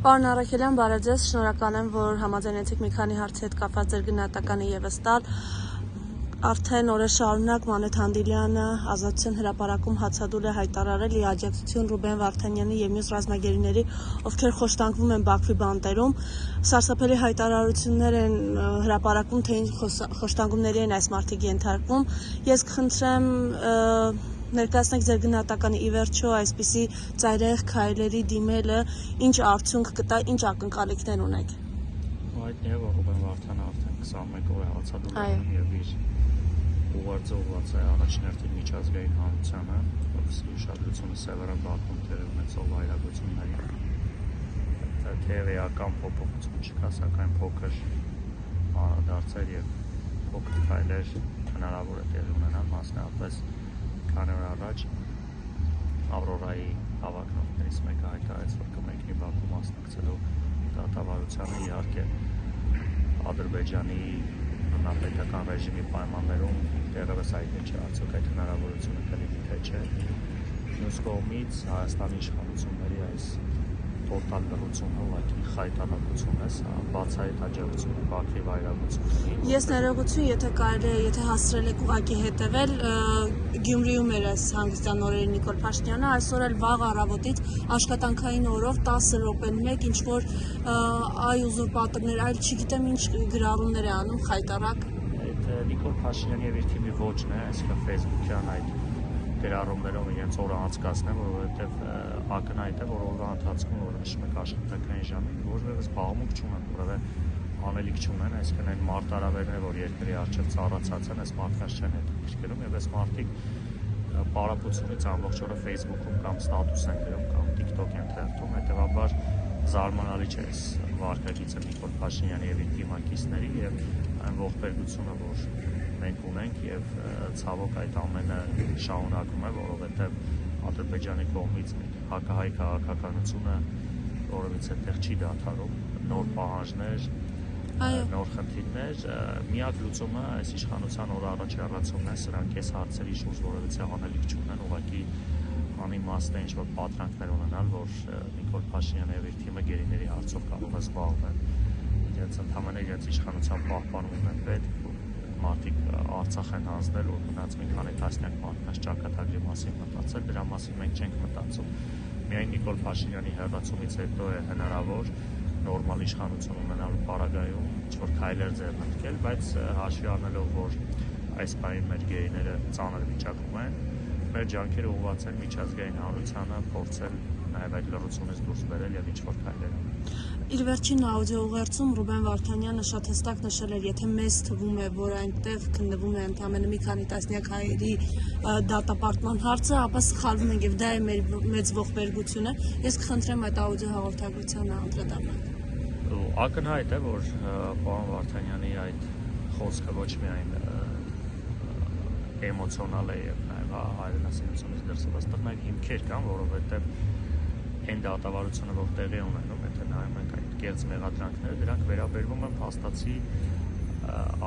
Պարոն Առաքելյան, բարև ձեզ, շնորհակալ եմ, որ համաձայնեցիք մի քանի հարցի հետ կապված ձեր գնահատականը ևս տալ։ Արդեն օրեր շարունակ Մանեթ Հանդիլյանը Ազատության հրապարակում հացադուլ է հայտարարել ի աջակցություն Ռուբեն Վարդանյանի և մյուս ռազմագերիների, ովքեր խոշտանգվում են Բաքվի բանտերում։ Սարսափելի հայտարարություններ են հրապարակում, թե ինչ խոշտանգումների են այս մարդիկ ենթարկվում։ Ես կխնդրեմ ներկայացնեք ձեր գնահատականը, ի վերջո այսպիսի ծայրահեղ քայլերի դիմելը ինչ արդյունք կտա, ինչ ակնկալիքներ ունեք։ Հայտնի է, որ Ռուբեն Վարդանը արդեն 21 օր է հացադուլ անում և իր ուղղարձողված է առաջին հերթին միջազգային հանրությանը, որպեսզի ուշադրությունը Սևեռան Բաքվում տեղի ունեցող վայրագություններին։ Թեև էական փոփոխություն չկա, սակայն փոքր անդրադարձեր և փոքր քայլեր հնարավոր է տեղի ունենալ, մասնավորապես քանի օր առաջ Ավրորայի հավակնորդներից մեկը հայտարարեց, որ կմեկնի Բաքու մասնակցելու դատավարությանը, իհարկե Ադրբեջանի բռնապետական ռեժիմի պայմաններում դեռևս հայտնի չէ, արդյոք այդ հնարավորությունը կլինի թե չէ։ Մյուս կողմից Հայաստանի իշխանությունների այս տոտալ լռությունը ուղղակի խայտառակություն է, սա բացահայտ աջակցություն է Բաքվի վայրագություններին։ Ես ներողություն, եթե կարելի է, եթե հասցրել եք ուղղակի հետևել, Գյումրիում էր այս հանգստյան օրերի Նիկոլ Փաշինյանը, այսօր էլ վաղ առավոտից աշխատանքային օրով 10 րոպեն մեկ ինչ որ այ ուզուրպատորներ, այլ չգիտեմ ինչ գրառումներ է անում խայտառակ։ Այդ Նիկոլ Փաշինյանի եւ իր թիմի ոճն է, այսինքն Facebook-յան այդ գրառումներով իրենց օրը անցկացնեն, որովհետև ակնհայտ է, որ օրվա ընթացքում, որ նշում եք աշխատանքային ժամին, որևէ զբաղմունք չունեն, որևէ անելիք չունեն, այսինքն այն մարտահրավերները, որ երկրի առջև ծառացած են, այս մարդկանց չեն հետաքրքրում եւ այս մարդիկ պարապությունից ամբողջ օրը Facebook-ում կամ ստատուս են գրում կամ TikTok են թերթում, հետեւաբար զարմանալի չէ այս վարկագիծը Նիկոլ Փաշինյանի եւ իր թիմակիցների եւ այն ողբերգությունը, որ մենք ունենք եւ ցավոք այդ ամենը շարունակում է, որովհետեւ Ադրբեջանի կողմից հակահայ քաղաքականությունը որովհետեւ այդտեղ չի դադարում, նոր պահանջներ, նոր խնդիրներ, միակ լուծումը այս իշխանության օր առաջի առածումն է, սրանք այս հարցերի շուրջ որովհետեւ անելիք չունեն, ուղղակի անիմաստ է ինչ-որ պատրանքներ ունենալ, որ Նիկոլ Փաշինյանը եւ իր թիմը գերիների հարցով կարող է զբաղվել, իրենց ընդհանրապես իրենց իշխանության պահպանումն է պետք, մարդիկ Արցախ են հանձնել, որ մնաց մի քանի տասնյակ մարդկանց ճակատագրի մասին մտածել, դրա մասին մենք չենք մտածում։ Միայն Նիկոլ Փաշինյանի հեռացումից հետո է հնարավոր նորմալ իշխանություն ունենալու պարագայում ինչ-որ քայլեր ձեռնարկել, բայց հաշվի առնելով, որ այս պահին մեր գերիները ծանր վիճակում են, մեր ջանքերը ուղղված են միջազգային հանրությանը փորձել նաև այդ լռությունից դուրս բերել եւ ինչ-որ քայլեր անել։ Իր վերջին աուդիո ուղերձում Ռուբեն Վարդանյանը շատ հստակ նշել էր, եթե մեզ թվում է, որ այնտեղ քննվում է ընդամենը մի քանի տասնյակ հայերի դատապարտման հարցը, ապա սխալվում ենք եւ դա է մեր մեծ ողբերգությունը։ Ես կխնդրեմ այդ աուդիո հաղորդագրությանը անդրադառնալ։ Ակնհայտ է, որ պարոն Վարդանյանի այդ խոսքը ոչ միայն էմոցիոնալ է եւ նաեւ հայրենասիրությունից դրսևորված տղնակ հիմքեր կան, որովհետեւ այն դատավարությունը, որ տեղի ունենում, եթե նայում ենք այդ կեղծ մեղադրանքները, դրանք վերաբերվում են փաստացի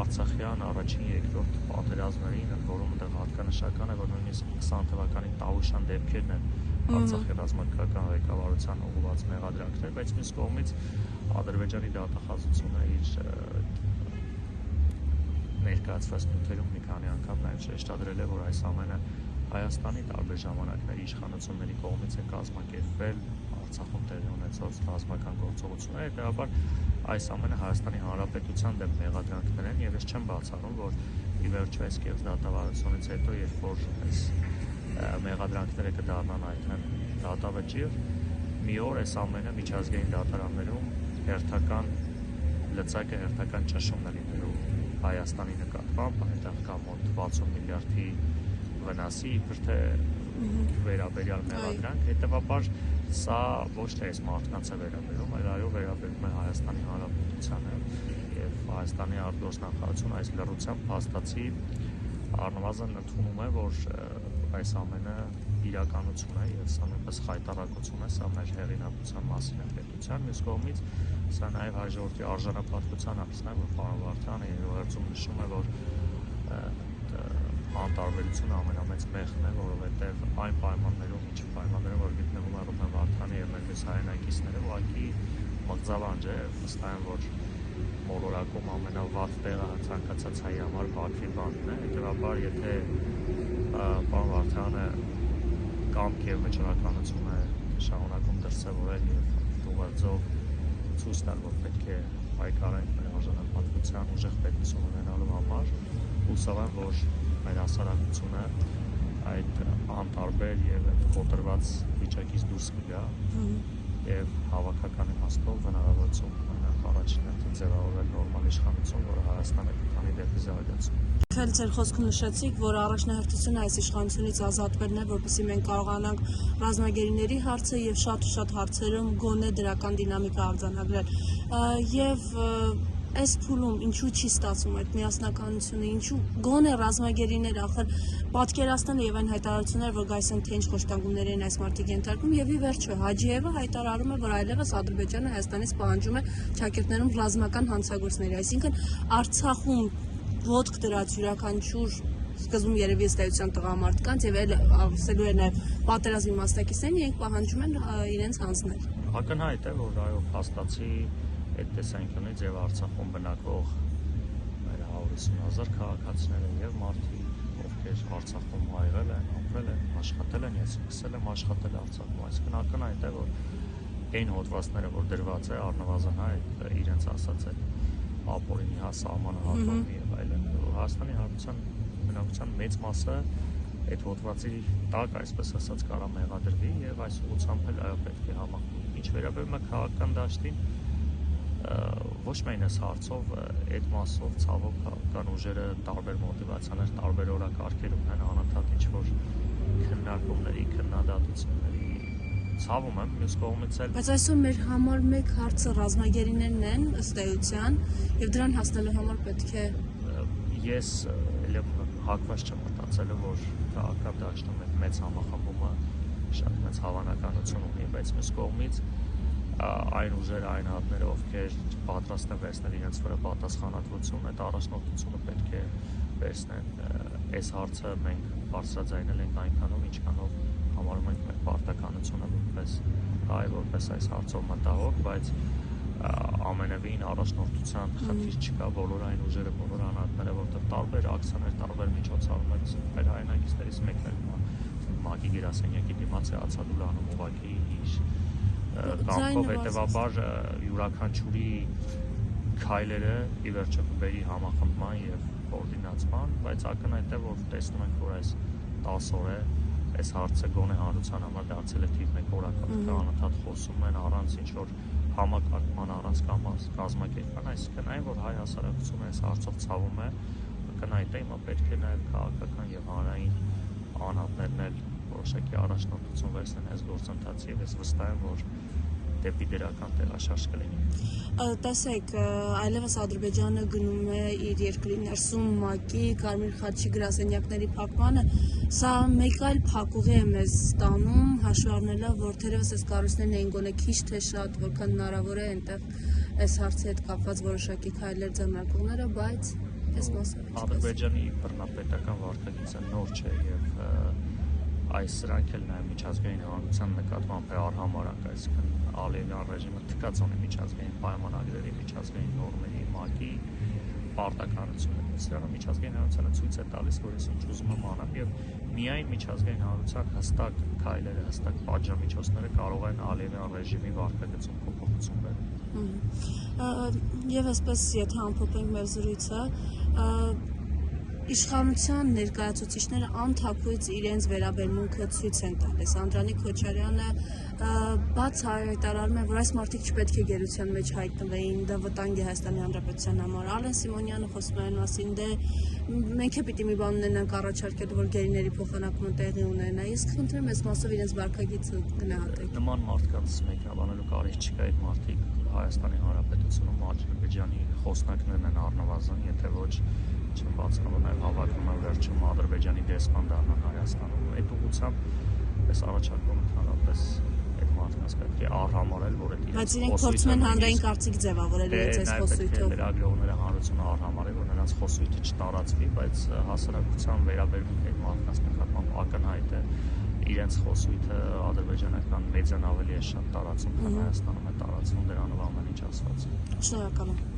Արցախյան առաջին, երկրորդ պատերազմներին, որում դեռ հատկանշական է, որ նույնիսկ 20 թվականի Տավուշյան դեպքերն են Արցախի ռազմական ղեկավարության ուղղված մեղադրանքներ, բայց մյուս կողմից Ադրբեջանի դատախազությունը իր ներկայացված նյութերում մի քանի անգամ նաև շեշտադրել է, որ այս ամենը Հայաստանի տարբեր ժամանակների իշխանությունների կողմից է կազմակերպվել Արցախում տեղի ունեցած ռազմական գործողությունները, հետեւաբար այս ամենը Հայաստանի Հանրապետության դեմ մեղադրանքներ են եւ ես չեմ բացառում, որ ի վերջո այս կեղծ դատավարությունից հետո, երբ որ այս մեղադրանքները կդառնան այդքան դատավճիռ, մի օր այս ամենը միջազգային դատարաններում հերթական լծակը, հերթական ճնշումն է լինելու Հայաստանի նկատմամբ, այնտեղ կա մոտ 60 միլիարդի վնասի իբր թե վերաբերյալ մեղադրանք, հետեւաբար սա ոչ թե այս մարդկանց է վերաբերում, այլ այո վերաբերում է Հայաստանի Հանրապետությանը եւ Հայաստանի արտգործնախարարությունը այս լռությամբ փաստացի առնվազն ընդունում է, որ այս ամենը իրականություն է եւ սա նույնպես խայտառակություն է, սա մեր հեղինակության մասին է պետության, մյուս կողմից սա նաեւ հայ ժողովրդի արժանապատվության հարցն է, որ պարոն Վարդանը իր ուղերձում նշում է, որ անտարբերությունը ամենամեծ մեղքն է, որովհետեւ այն պայմաններում, ինչ պայմաններում որ գտնվում է Ռուբեն Վարդանը եւ մեր հայրենակիցները, ուղղակի մղձավանջ է, վստահ եմ, որ մոլորակում ամենավատ տեղը ցանկացած հայի համար Բաքվի բանն է, հետևաբար եթե պարոն Վարդյանը կամք եւ վճռականություն է շարունակում դրսեւորել եւ ուղղաձով ցույց տալ, որ պետք է պայքարենք մեր արժանապատվության ուժեղ պետություն ունենալու համար, հուսով եմ, որ մեր հասարակությունը այդ անտարբեր եւ կոտրված վիճակից դուրս կգա եւ հավաքական իմաստով հնարավորություն ունենանք առաջինը ձևավորել նորմալ իշխանություն, որը Հայաստանը կտանի դեպի զարգացում։ Քել ձեր խոսքում նշեցիք, որ առաջնահերթությունը այս իշխանությունից ազատվելն է, որպեսզի մենք կարողանանք ռազմագերիների հարցը եւ շատ ու շատ հարցերում գոնե դրական դինամիկա արձանագրել։ Եվ այս փուլում ինչու չի ստացվում այդ միասնականությունը, ինչու գոնե ռազմագերիներ ախր պատկերացնելը եւ այն հայտարարությունները, որ գայս են թե ինչ խոշտանգումներ են այս մարտիկ ենթարկում, եւ ի վերջո Հաջիևը հայտարարում է, որ այլևս Ադրբեջանը Հայաստանից պահանջում է ճակերտներում ռազմական հանցագործների, այսինքն Արցախում ոտք դրած յուրաքանչյուր սկզբում երևի ըստեյության տղամարդկանց եւ այլ ասելու է նաեւ պատերազմի մասնակիցներին իրենք պահանջում են իրենց հանձնել։ Ակնհայտ է, որ այո, փաստացի այդ տեսանկյունից եւ Արցախում բնակվող մեր 150,000 քաղաքացիները եւ մարդիկ, ովքեր Արցախում աղել են, ապրել են, աշխատել են, ես սկսել եմ աշխատել Արցախում, այսինքն ակնհայտ է, որ այն հոդվածները, որ դրված է առնվազն այդ իրենց ասած է ապօրինի սահմանահատում եւ այլն, Հայաստանի Հանրապետության բնակության մեծ մասը այդ հոդվածի տակ, այսպես ասած, կարա մեղադրվի եւ այս ուղղությամբ էլ այո պետք է համախմբվի։ Ինչ վերաբերում է քաղաքական դաշտին, ոչ միայն այս հարցով այդ մասով ցավոք քաղաքական ուժերը տարբեր մոտիվացիաներ, տարբեր օրակարգեր ունեն անընդհատ ինչ-որ քննարկումների, քննադատությունների ցավում եմ, մյուս կողմից էլ բայց այսօր մեր համար մեկ հարցը ռազմագերիներն են ըստ էության եւ դրան հասնելու համար պետք է ես հակված չեմ մտածելու, որ քաղաքական դաշտում այդ մեծ համախմբումը շատ մեծ հավանականություն ունի, բայց մյուս կողմից այն ուժերը, այն հատները, ովքեր պատրաստ են վերցնել իրենց վրա պատասխանատվություն, այդ առաջնորդությունը պետք է վերցնեն։ Այս հարցը մենք բարձրաձայնել ենք այնքանով, ինչքանով համարում ենք մեր պարտականությունը որպես հայ, որպես այս հարցով մտահոգ, բայց ամենևին առաջնորդության խնդիր չկա, բոլոր այն ուժերը, բոլոր անհատները, որտեղ տարբեր ակցիաներ, տարբեր միջոցառումներ, մեր հայրենակիցներից մեկն էլ ՄԱԿ-ի գրասենյակի դիմաց է ացադուլ անում ուղղակի իր կամքով, հետևաբար յուրաքանչյուրի քայլերը ի վերջո կբերի համախմբման եւ կոորդինացման, բայց ակնհայտ է, որ տեսնում ենք, որ այս 10 օր է այս հարցը գոնե հանրության համար դարձել է թիվ 1 օրակարգ, անընդհատ խոսում են առանց ինչ-որ համակարգման, առանց կազմակերպման, այսինքն այն, որ հայ հասարակությունը այս հարցով ցավում է, ակնհայտ է, հիմա պետք է նաև քաղաքական եւ հանրային անհատներն էլ որոշակի առաջնորդություն վերցնեն այս գործընթացի եւ ես վստահ եմ, որ դեպի դրական տեղաշարժ կլինի։ Տեսեք, այլևս Ադրբեջանը գնում է իր երկրի ներսում ՄԱԿ-ի, Կարմիր խաչի գրասենյակների փակմանը, սա մեկ այլ փակուղի է մեզ ստանում, հաշվի առնելով, որ թերևս այս կառույցներն էին գոնե քիչ թե շատ, որքան հնարավոր է այնտեղ այս հարցի հետ կապված որոշակի քայլեր ձեռնարկողները, բայց այս մասը Ադրբեջանի բռնապետական վարքագիծը նոր չէ եւ այս սրանք էլ նաև միջազգային հանրության նկատմամբ է արհամարհանք, այսինքն Ալիևյան ռեժիմը թքած ունի միջազգային պայմանագրերի, միջազգային նորմերի, ՄԱԿ-ի պարտականությունը։ Սրանով միջազգային հանրությանը ցույց է տալիս, որ ես ինչ ուզում եմ անեմ եւ միայն միջազգային հանրության հստակ քայլերը, հստակ պատժամիջոցները կարող են Ալիևյան ռեժիմի վարքագծում փոփոխություն բերել։ Եվ այսպես, եթե ամփոփենք մեր զրույցը, իշխանության ներկայացուցիչները անթափույց իրենց վերաբերմունքը ցույց են տալիս։ Անդրանիկ Քոչարյանը բաց հայտարարում է, որ այս մարդիկ չպետք է գերության մեջ հայտնվեին, դա վտանգ է Հայաստանի Հանրապետության համար։ Ալեն Սիմոնյանը խոսում է այն մասին, դե մենք է պիտի մի բան ունենանք առաջարկել, որ գերիների փոխանակումը տեղի ունենա։ Ես խնդրեմ այս մասով իրենց վարքագիծը գնահատեք։ Նման մարդկանց մեկնաբանելու կարիք չկա, այդ մարդիկ Հայաստանի Հանրապետությունում Ադրբեջանի խոսնակներն են առնվազն, եթե ոչ չեմ բացառում, նաև հավակնում եմ վերջում Ադրբեջանի դեսպան դառնան Հայաստանում։ Այդ ուղղությամբ այս առաջարկում ընդհանրապես այդ մարդկանց պետք է արհամարել, որ այդ բայց իրենք փորձում են հանրային կարծիք ձևավորել իրենց այս խոսույթով։ Լրագրողները հանրությունը արհամարել, որ նրանց խոսույթը չտարածվի, բայց հասարակության վերաբերմունքը այդ մարդկանց նկատմամբ ակնհայտ է։ Իրենց խոսույթը ադրբեջանական մեդիան ավելի է շատ տարածում, քան Հայաստանում է տարածվում, դրանով ամեն ինչ ասված է։ Շնորհակալ եմ։